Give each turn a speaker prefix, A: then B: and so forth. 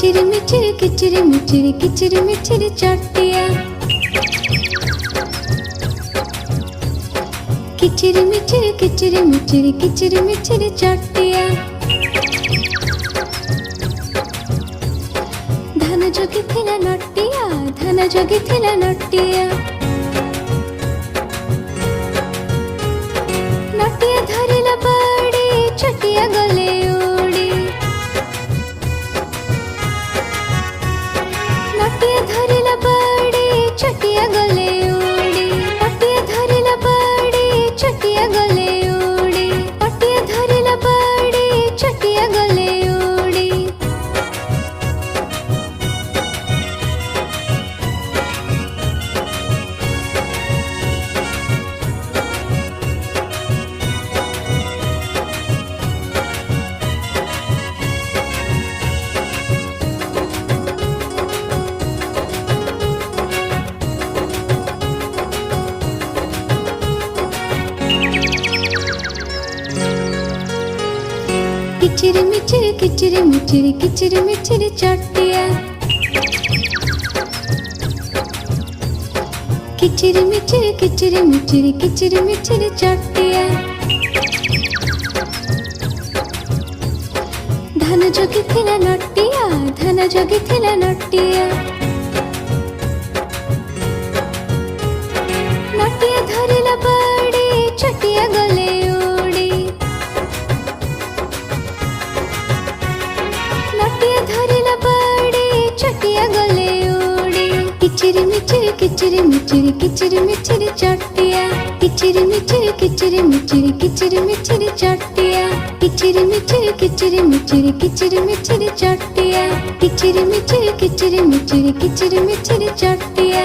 A: किचिर मिचिर किचिर मिचिर किचिर मिचिर चटिया। किचिर मिचिर किचिर मिचिर किचिर मिचिर चटिया। धान जगिथिला नटिया धान जगिथिला नटिया। नटिया धरिला बाड़ी चटिया गले उड़ी। नटिया धरिला बाड़ी चटिया गले उड़ी। नटिया धरिला बाड़ी चटिया गले उड़ी। नटिया धरिला बाड़ी चटिया गले उड़ी। किचिर मिचिर किचिर मिचिर किचिर मिचिर चटिया। किचिर मिचिर किचिर मिचिर किचिर मिचिर चटिया। धान जगिथिला नटिया धान जगिथिला नटिया। नटिया धरिला बाड़ी चटिया गले उड़ी। नटिया धरिला बाड़ी चटिया गले उड़ी। किचिर मिचिर किचिर मिचिर किचिर मिचिर चटिया। किचिर मिचिर किचिर मिचिर किचिर मिचिर चटिया। किचिर मिचिर किचिर मिचिर किचिर मिचिर चटिया। किचिर मिचिर किचिर मिचिर किचिर मिचिर चटिया।